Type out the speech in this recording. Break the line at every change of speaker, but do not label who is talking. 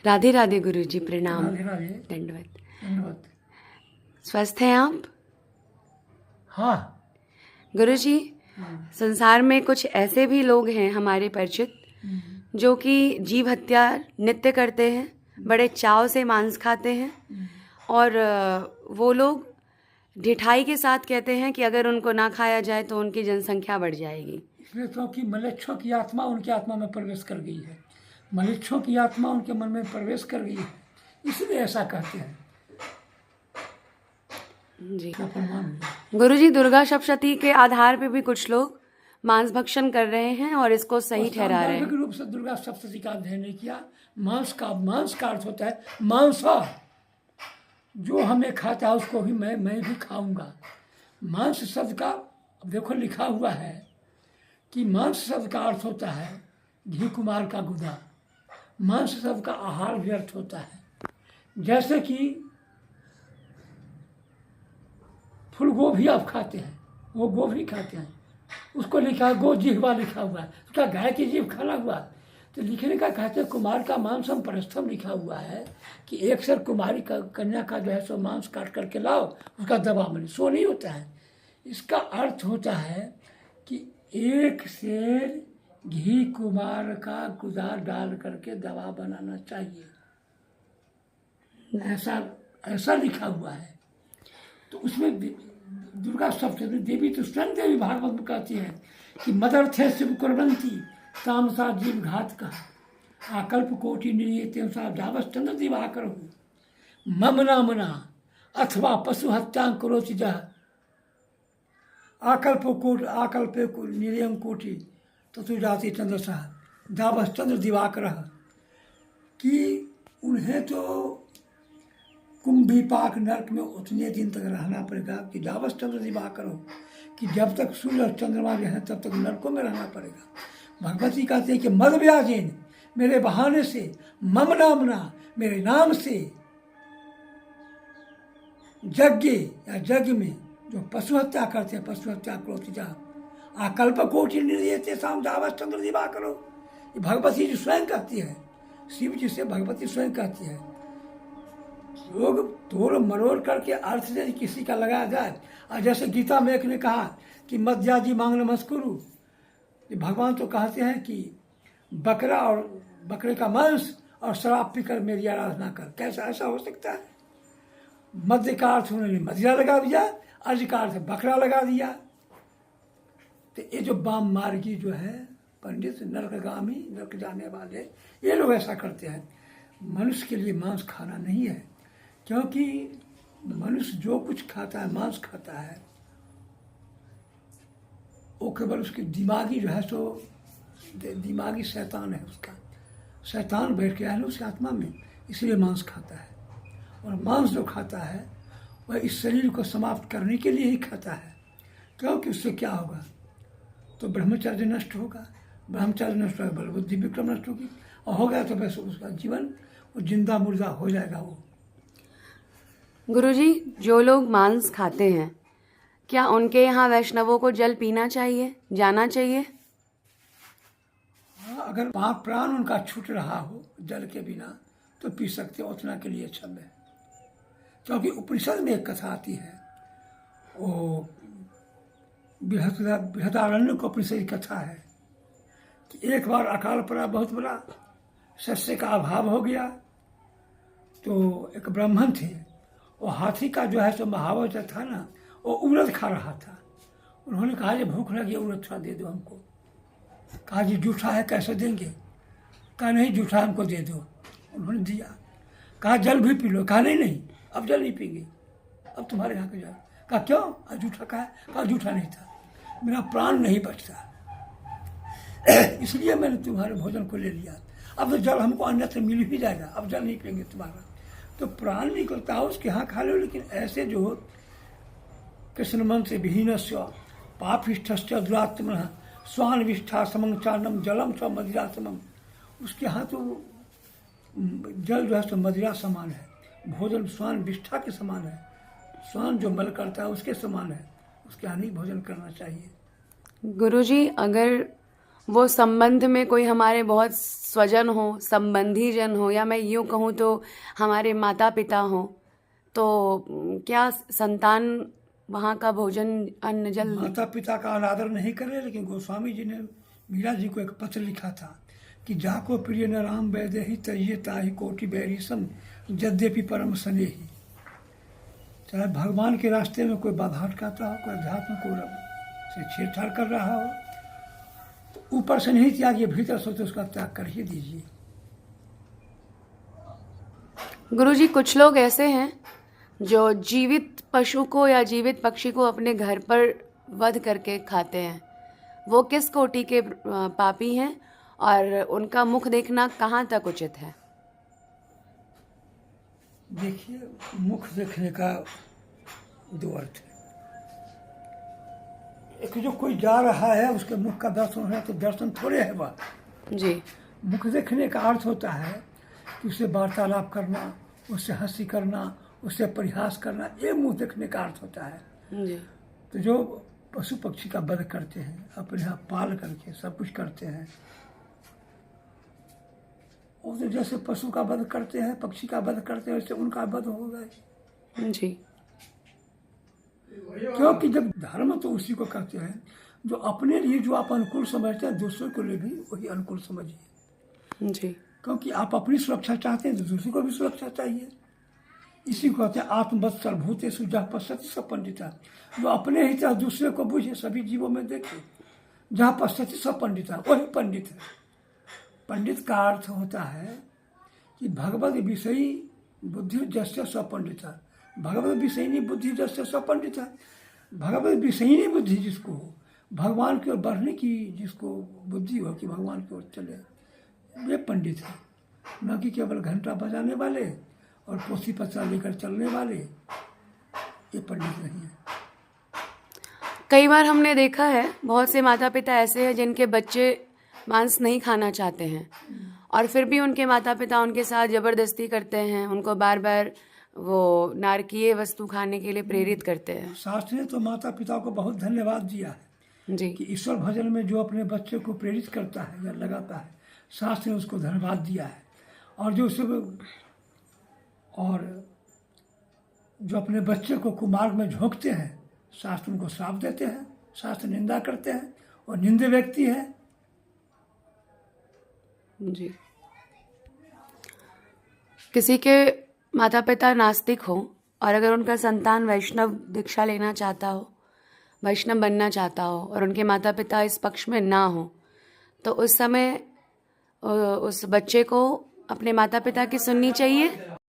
राधे राधे गुरु जी, प्रणाम।
राधे राधे।
दंडवत।
धन्यवाद।
स्वस्थ हैं आप?
हाँ।
गुरु जी, संसार में कुछ ऐसे भी लोग हैं हमारे परिचित जो कि जीव हत्या नित्य करते हैं, बड़े चाव से मांस खाते हैं, और वो लोग ढिठाई के साथ कहते हैं कि अगर उनको ना खाया जाए तो उनकी जनसंख्या बढ़ जाएगी।
इसलिए क्योंकि मलेच्छों की आत्मा उनकी आत्मा में प्रवेश कर गई है, मलेच्छों की आत्मा उनके मन में प्रवेश कर गई है, इसलिए ऐसा कहते हैं।
जी
प्रमाण
गुरु जी, दुर्गा सप्तशती के आधार पे भी कुछ लोग मांस भक्षण कर रहे हैं और इसको सही ठहरा रहे हैं।
रूप से दुर्गा सप्तशती का अध्ययन नहीं किया। मांस का अर्थ होता है मांसा, जो हमें खाता है उसको भी मैं भी खाऊंगा। मांस शब्द का देखो लिखा हुआ है कि मांस शब्द का अर्थ होता है घी कुमार का गुदा। मांस शब्द का आहार भी अर्थ होता है, जैसे कि फूल गोभी आप खाते हैं, वो गोभी खाते हैं, उसको लिखा है गो जिह्वा लिखा हुआ है, उसका गाय की जीभ खाना हुआ। तो लिखने का कहते हैं कुमार का मांसम परस्थम लिखा हुआ है कि एक शेर कुमारी का कन्या का जो है सो मांस काट करके लाओ, उसका दवा बने। सो नहीं होता है, इसका अर्थ होता है कि एक शेर घी कुमार का गुदा डाल करके दवा बनाना चाहिए, ऐसा लिखा हुआ है। तो उसमें दुर्गा सप्तशती देवी तो स्वयं देवी भागवत में कहती है कि मदर्थे शिव कुर्वन्ति तामसा जीव घात का आकल्प कोटि नियते जावश्चंद्र दिवाकर मम नामना अथवा पशु हत्या करोति जह आकल्पे निरयं कोटि ततु जाति चंद्रसा जावश्चंद्र दिवाकर। कि उन्हें तो कुंभीपाक नरक में उतने दिन तक रहना पड़ेगा कि जावस चंद्र दिवाकर हो, कि जब तक सूर्य और चंद्रमा जो है तब तक नरकों में रहना पड़ेगा। भगवती कहते हैं कि मद व्याजेन, मेरे बहाने से, मम नामना, मेरे नाम से, यज्ञ या यज्ञ में जो पशु हत्या करते हैं, पशु हत्या करोति जा आकल्प कोटि निर्यते साम जावस चंद्र दिवाकर हो। ये भगवती जी स्वयं कहती है, शिव जी से भगवती स्वयं कहती है। लोग तोड़ मरोड़ करके अर्थ से किसी का लगाया जाए। और जैसे गीता में एक ने कहा कि मद्याजी मांग नमस्कुरु, भगवान तो कहते हैं कि बकरा और बकरे का मांस और शराब पीकर मेरी आराधना कर। कैसा ऐसा हो सकता है? मध्य का अर्थ उन्होंने मदिरा लगा दिया, अर्ज का अर्थ बकरा लगा दिया। तो ये जो वाम मार्गी जो है पंडित, नरकगामी, नरक जाने वाले, ये लोग ऐसा करते हैं। मनुष्य के लिए मांस खाना नहीं है, क्योंकि मनुष्य जो कुछ खाता है, मांस खाता है, वो केवल उसकी दिमागी जो है सो दिमागी शैतान है, उसका शैतान बैठ गया है ना उसकी आत्मा में, इसलिए मांस खाता है। और मांस जो खाता है वह इस शरीर को समाप्त करने के लिए ही खाता है, क्योंकि उससे क्या होगा? तो ब्रह्मचर्य नष्ट होगा, ब्रह्मचर्य नष्ट होगा बल बुद्धि विक्रम नष्ट होगी, और हो गया तो बस उसका जीवन वो जिंदा मुर्दा हो जाएगा। वो
गुरुजी, जो लोग मांस खाते हैं, क्या उनके यहाँ वैष्णवों को जल पीना चाहिए, जाना चाहिए?
हाँ, अगर पाप प्राण उनका छूट रहा हो जल के बिना तो पी सकते हो, उतना के लिए क्षम है। क्योंकि उपनिषद में एक कथा आती है, वो बृहदारण्य को उपनिषद की कथा है कि एक बार अकाल पड़ा, बहुत बड़ा शस्य का अभाव हो गया। तो एक ब्राह्मण थे, वो हाथी का जो है सो महावत जो था ना, वो उड़द खा रहा था। उन्होंने कहा ये भूख लगी, उड़द थोड़ा दे दो हमको। कहा जी जूठा है, कैसे देंगे? कहा नहीं, जूठा हमको दे दो। उन्होंने दिया। कहा जल भी पी लो। कहा नहीं नहीं, अब जल नहीं पीएंगे, अब तुम्हारे यहाँ का जल। कहा क्यों? आज जूठा कहा? कहा जूठा नहीं था, मेरा प्राण नहीं बचता, इसलिए मैंने तुम्हारे भोजन को ले लिया। अब तो जल हमको अन्यत्र मिल ही जाएगा, अब जल नहीं पिएंगे तुम्हारा। तो प्राण निकलता है उसके यहाँ खा लो। लेकिन ऐसे जो कृष्ण मन से विहीन पापिष्ठ दुरात्म स्वान विष्ठा समंग चानम जलम स्व मदिरा समम, उसके यहाँ तो जल जो है सो मदिरा समान है, भोजन स्वान विष्ठा के समान है, स्वान जो मल करता है उसके समान है, उसके यहाँ नहीं भोजन करना चाहिए।
गुरुजी, अगर वो संबंध में कोई हमारे बहुत स्वजन हो, संबंधी जन हो, या मैं यूँ कहूँ तो हमारे माता पिता हो, तो क्या संतान वहाँ का भोजन अन्न जल
माता पिता का अनादर नहीं करे, लेकिन गोस्वामी जी ने मीरा जी को एक पत्र लिखा था कि जाको प्रिय न राम वैदेही तय ताहि कोटि बैरी सम यद्यपि परम स्नेही। चाहे भगवान के रास्ते में कोई बाधा अटकाता हो, कोई अध्यात्म को से छेड़छाड़ कर रहा हो, तो ऊपर से नहीं त्यागिए, भीतर से तो उसका त्याग कर ही दीजिए।
गुरुजी, कुछ लोग ऐसे हैं जो जीवित पशु को या जीवित पक्षी को अपने घर पर वध करके खाते हैं। वो किस कोटि के पापी हैं और उनका मुख देखना कहाँ तक उचित है?
देखिए, मुख देखने का दो अर्थ है। एक जो कोई जा रहा है उसके मुख का दर्शन है तो दर्शन थोड़े है वह
जी।
मुख देखने का अर्थ होता है कि उससे वार्तालाप करना, उससे हंसी करना, उससे परिहास करना, ये मुंह देखने का अर्थ होता है।
जी।
तो जो पशु पक्षी का वध करते हैं, अपने यहाँ पाल करके सब कुछ करते हैं, और तो जैसे पशु का वध करते हैं, पक्षी का वध करते हैं, वैसे उनका वध होगा
जी।
क्योंकि जब धर्म तो उसी को कहते हैं जो अपने लिए जो आप अनुकूल समझते हैं, दूसरों के लिए भी वही अनुकूल समझिए।
जी।
क्योंकि आप अपनी सुरक्षा चाहते हैं तो दूसरे को भी सुरक्षा चाहिए। इसी को कहते हैं आत्मवत् सर्वभूतेषु जहाँ पश्यति स पंडिता। जो अपने ही तरह दूसरे को बुझे, सभी जीवों में देखे, जहाँ पश्यति स पंडिता, वही पंडित है। पंडित का अर्थ होता है कि भगवत विषयी बुद्धि जस्य स पंडिता, भगवत विषयिनी बुद्धि जस्य स पंडिता। भगवत विषयिनी बुद्धि जिसको हो, भगवान की ओर बढ़ने की जिसको बुद्धि हो कि भगवान की ओर चले, ये पंडित है। न कि केवल घंटा बजाने वाले और पोथी पत्रा लेकर चलने वाले, ये पंडित नहीं है।
कई बार हमने देखा है बहुत से माता पिता ऐसे हैं जिनके बच्चे मांस नहीं खाना चाहते हैं और फिर भी उनके माता पिता उनके साथ जबरदस्ती करते हैं, उनको बार बार वो नारकीय वस्तु खाने के लिए प्रेरित करते हैं।
शास्त्र ने तो माता पिता को बहुत धन्यवाद दिया है
जी।
कि ईश्वर भजन में जो अपने बच्चे को प्रेरित करता है या लगाता है, शास्त्र ने उसको धन्यवाद दिया है। और जो अपने बच्चे को कुमार्ग में झोंकते हैं, शास्त्र उनको श्राप देते हैं, शास्त्र निंदा करते हैं और निंदे व्यक्ति है।
जी। किसी के माता पिता नास्तिक हो और अगर उनका संतान वैष्णव दीक्षा लेना चाहता हो, वैष्णव बनना चाहता हो और उनके माता पिता इस पक्ष में ना हो, तो उस समय उस बच्चे को अपने माता पिता की सुननी चाहिए।